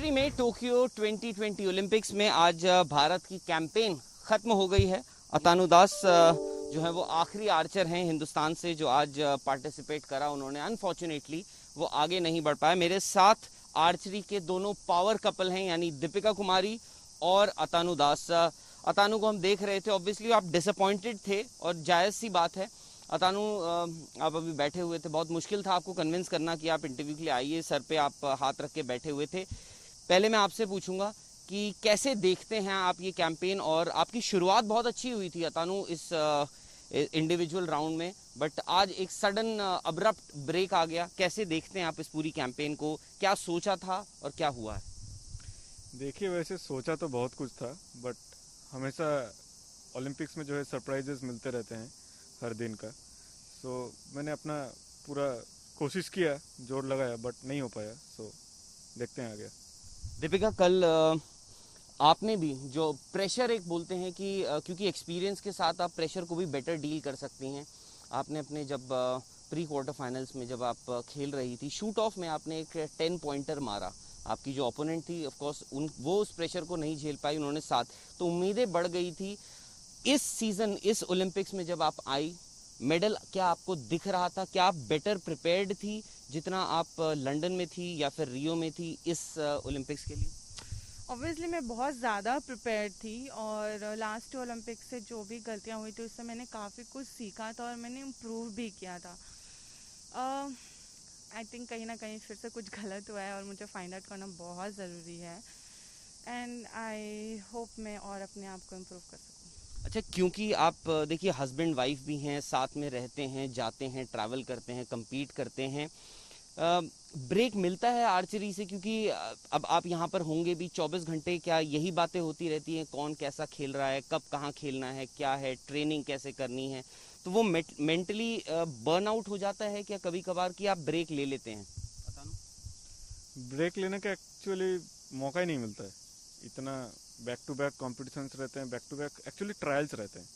फरवरी में Tokyo 2020 Olympics में आज भारत की कैंपेन खत्म हो गई है। अतानु दास जो है वो आखिरी आर्चर हैं हिंदुस्तान से जो आज पार्टिसिपेट करा। उन्होंने अनफॉर्चुनेटली वो आगे नहीं बढ़ पाया। मेरे साथ आर्चरी के दोनों पावर कपल हैं, यानी दीपिका कुमारी और अतानु दास। अतानु को हम देख रहे थे, ऑब्वियसली आप डिसअपॉइंटेड थे और जायज़ सी बात है। अतानु, आप अभी बैठे हुए थे, बहुत मुश्किल था आपको कन्विंस करना कि आप इंटरव्यू के लिए आइए। सर पे आप हाथ रख के बैठे हुए थे। पहले मैं आपसे पूछूंगा कि कैसे देखते हैं आप ये कैंपेन, और आपकी शुरुआत बहुत अच्छी हुई थी अतानु इस इंडिविजुअल राउंड में, बट आज एक सडन अब्रप्ट ब्रेक आ गया। कैसे देखते हैं आप इस पूरी कैंपेन को? क्या सोचा था और क्या हुआ है? देखिए, वैसे सोचा तो बहुत कुछ था, बट हमेशा ओलंपिक्स में जो है सरप्राइजेस मिलते रहते हैं हर दिन का। सो मैंने अपना पूरा कोशिश किया, जोर लगाया, बट नहीं हो पाया। सो देखते हैं आगे। दीपिका, कल आपने भी जो प्रेशर एक बोलते हैं कि क्योंकि एक्सपीरियंस के साथ आप प्रेशर को भी बेटर डील कर सकती हैं। आपने अपने जब प्री क्वार्टर फाइनल्स में जब आप खेल रही थी, शूट ऑफ में आपने एक 10 पॉइंटर मारा। आपकी जो ओपोनेंट थी ऑफ कोर्स वो उस प्रेशर को नहीं झेल पाई, उन्होंने 7, तो उम्मीदें बढ़ गई थी। इस सीज़न इस ओलंपिक्स में जब आप आई, मेडल क्या आपको दिख रहा था? क्या आप बेटर प्रिपेयर्ड थी जितना आप लंदन में थी या फिर रियो में थी इस ओलंपिक्स के लिए? ऑब्वियसली मैं बहुत ज़्यादा प्रिपेयर्ड थी और लास्ट ओलंपिक से जो भी गलतियां हुई थी उससे मैंने काफ़ी कुछ सीखा था और मैंने इम्प्रूव भी किया था। आई थिंक कहीं ना कहीं फिर से कुछ गलत हुआ है और मुझे फाइंड आउट करना बहुत ज़रूरी है, एंड आई होप मैं और अपने आप को इम्प्रूव कर सकूँ। अच्छा, क्योंकि आप देखिए हस्बैंड वाइफ भी हैं, साथ में रहते हैं, जाते हैं, ट्रैवल करते हैं, compete करते हैं, ब्रेक मिलता है आर्चरी से? क्योंकि अब आप यहाँ पर होंगे भी 24 घंटे, क्या यही बातें होती रहती हैं? कौन कैसा खेल रहा है, कब कहाँ खेलना है, क्या है, ट्रेनिंग कैसे करनी है, तो वो मेंटली बर्न आउट हो जाता है क्या कभी कभार कि आप ब्रेक ले लेते हैं? ब्रेक लेने का एक्चुअली मौका ही नहीं मिलता है। इतना बैक टू बैक कॉम्पिटिशन्स रहते हैं, back to back actually trials रहते हैं,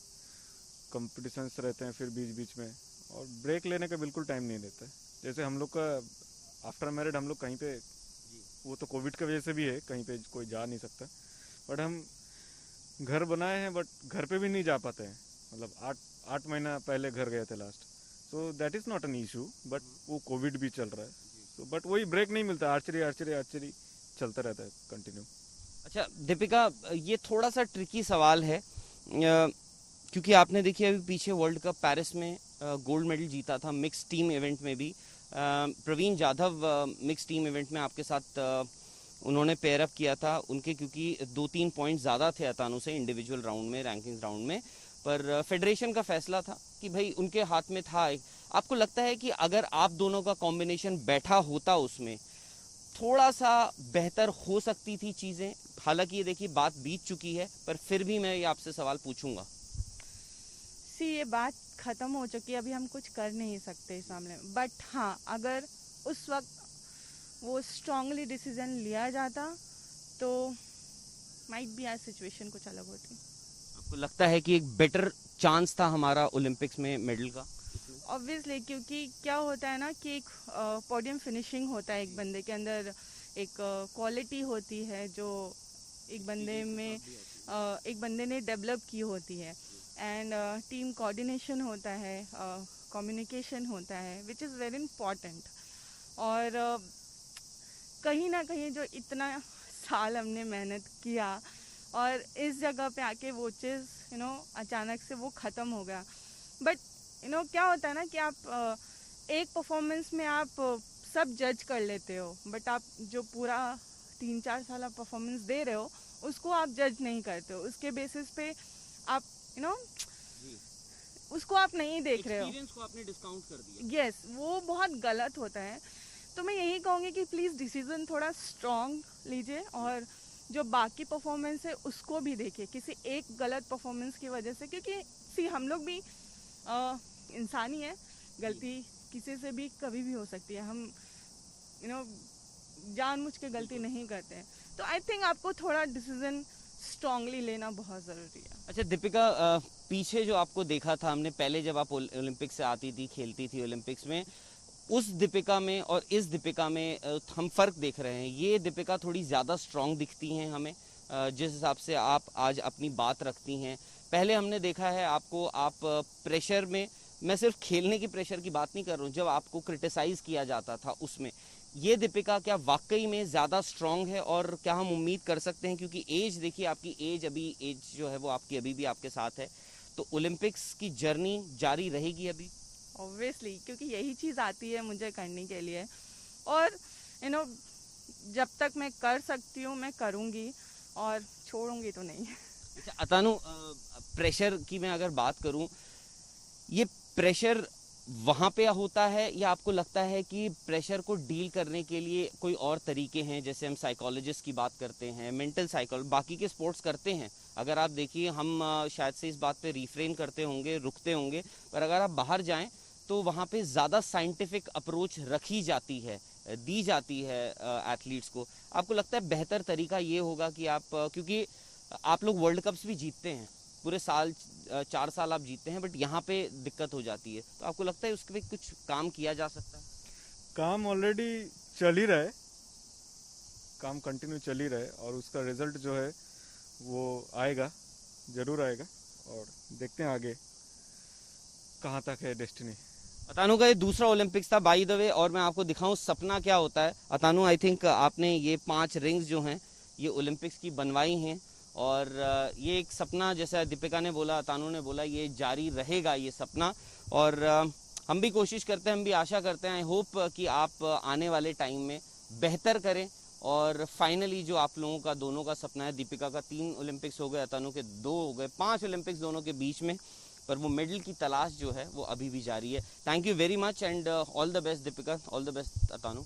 कॉम्पिटिशन्स रहते हैं फिर बीच बीच में, और ब्रेक लेने का बिल्कुल टाइम नहीं रहता है। जैसे हम लोग का आफ्टर मैरिड हम लोग कहीं पे, वो तो कोविड की वजह से भी है, कहीं पे कोई जा नहीं सकता, बट हम घर बनाए हैं, बट घर पे भी नहीं जा पाते हैं। मतलब 8 महीना पहले घर गए थे last. So that is not an issue, but वो कोविड भी चल रहा है। तो बट वही ब्रेक नहीं मिलता, आर्चरी आर्चरी आर्चरी चलता रहता है कंटिन्यू। अच्छा दीपिका, ये थोड़ा सा ट्रिकी सवाल है, क्योंकि आपने देखिए अभी पीछे वर्ल्ड कप पेरिस में गोल्ड मेडल जीता था मिक्स टीम इवेंट में भी। Praveen Jadhav mix team event में आपके साथ उन्होंने पेयर अप किया था। उनके क्योंकि 2-3 पॉइंट ज़्यादा थे अतानु से इंडिविजुअल राउंड में, रैंकिंग राउंड में, पर फेडरेशन का फैसला था कि भाई उनके हाथ में था। आपको लगता है कि अगर आप दोनों का कॉम्बिनेशन बैठा होता उसमें थोड़ा सा बेहतर हो सकती थी चीज़ें? हालांकि ये देखिए बात बीत चुकी है, पर फिर भी मैं ये आपसे सवाल पूछूंगा। ये बात ख़त्म हो चुकी है, अभी हम कुछ कर नहीं सकते इस मामले में। बट हाँ, अगर उस वक्त वो स्ट्रांगली डिसीजन लिया जाता तो माइट बी आज सिचुएशन कुछ अलग होती। आपको लगता है कि एक बेटर चांस था हमारा ओलंपिक्स में मेडल का? ऑब्वियसली, क्योंकि क्या होता है ना कि एक पोडियम फिनिशिंग होता है, एक बंदे के अंदर एक क्वालिटी होती है जो एक बंदे ने डेवलप की होती है, एंड टीम कोऑर्डिनेशन होता है, कम्युनिकेशन होता है, विच इज़ वेरी इम्पॉर्टेंट। और कहीं ना कहीं जो इतना साल हमने मेहनत किया और इस जगह पे आके वो चीज़ अचानक से वो ख़त्म हो गया। बट क्या होता है ना कि आप एक परफॉर्मेंस में आप सब जज कर लेते हो, बट आप जो पूरा 3-4 साल आप परफॉर्मेंस दे रहे हो उसको आप जज नहीं करते हो। उसके बेसिस पे आप उसको आप नहीं देख रहे हो, एक्सपीरियंस को आपने डिस्काउंट कर दिया। यस, वो बहुत गलत होता है। तो मैं यही कहूँगी कि प्लीज़ डिसीज़न थोड़ा स्ट्रॉन्ग लीजिए और जो बाकी परफॉर्मेंस है उसको भी देखिए, किसी एक गलत परफॉर्मेंस की वजह से, क्योंकि हम लोग भी इंसान ही है, गलती किसी से भी कभी भी हो सकती है। हम जानबूझ के गलती नहीं करते हैं। तो आई थिंक आपको थोड़ा डिसीजन स्ट्रांगली लेना बहुत ज़रूरी है। अच्छा दीपिका, पीछे जो आपको देखा था हमने पहले जब आप ओलंपिक्स से आती थी, खेलती थी ओलंपिक्स में, उस दीपिका में और इस दीपिका में हम फ़र्क देख रहे हैं। ये दीपिका थोड़ी ज़्यादा स्ट्रांग दिखती हैं हमें, जिस हिसाब से आप आज अपनी बात रखती हैं। पहले हमने देखा है आपको, आप प्रेशर में, मैं सिर्फ खेलने की प्रेशर की बात नहीं कर रहा हूँ, जब आपको क्रिटिसाइज़ किया जाता था उसमें ये दीपिका क्या वाकई में ज़्यादा स्ट्रांग है? और क्या हम उम्मीद कर सकते हैं, क्योंकि एज देखिए आपकी, एज जो है वो आपकी अभी भी आपके साथ है, तो ओलंपिक्स की जर्नी जारी रहेगी अभी? ऑब्वियसली, क्योंकि यही चीज़ आती है मुझे करने के लिए, और जब तक मैं कर सकती हूँ मैं करूँगी और छोड़ूंगी तो नहीं। अच्छा अतानु, प्रेशर की मैं अगर बात करूँ, ये प्रेशर वहाँ पे होता है या आपको लगता है कि प्रेशर को डील करने के लिए कोई और तरीके हैं? जैसे हम साइकोलॉजिस्ट की बात करते हैं, मेंटल साइकोलॉजी, बाकी के स्पोर्ट्स करते हैं। अगर आप देखिए, हम शायद से इस बात पे रिफ्रेन करते होंगे, रुकते होंगे, पर अगर आप बाहर जाएं तो वहाँ पे ज़्यादा साइंटिफिक अप्रोच रखी जाती है, दी जाती है एथलीट्स को। आपको लगता है बेहतर तरीका ये होगा कि आप, क्योंकि आप लोग वर्ल्ड कप्स भी जीतते हैं, पूरे साल 4 साल आप जीतते हैं, बट यहाँ पे दिक्कत हो जाती है, तो आपको लगता है उस पर कुछ काम किया जा सकता है? काम ऑलरेडी चल ही रहा है, काम कंटिन्यू चल ही रहा है, और उसका रिजल्ट जो है वो आएगा, ज़रूर आएगा, और देखते हैं आगे कहाँ तक है डेस्टिनी। अतानु का ये दूसरा ओलंपिक्स था बाय द वे, और मैं आपको दिखाऊं सपना क्या होता है। अतानु, आई थिंक आपने ये 5 रिंग्स जो हैं ये ओलंपिक्स की बनवाई हैं, और ये एक सपना, जैसा दीपिका ने बोला, अतानु ने बोला, ये जारी रहेगा ये सपना। और हम भी कोशिश करते हैं, हम भी आशा करते हैं, आई होप कि आप आने वाले टाइम में बेहतर करें, और फाइनली जो आप लोगों का दोनों का सपना है, दीपिका का 3 ओलंपिक्स हो गए, अतानु के 2 हो गए, 5 ओलंपिक्स दोनों के बीच में, पर वो मेडल की तलाश जो है वो अभी भी जारी है। Thank you very much and all the best Deepika, all the best Atanu.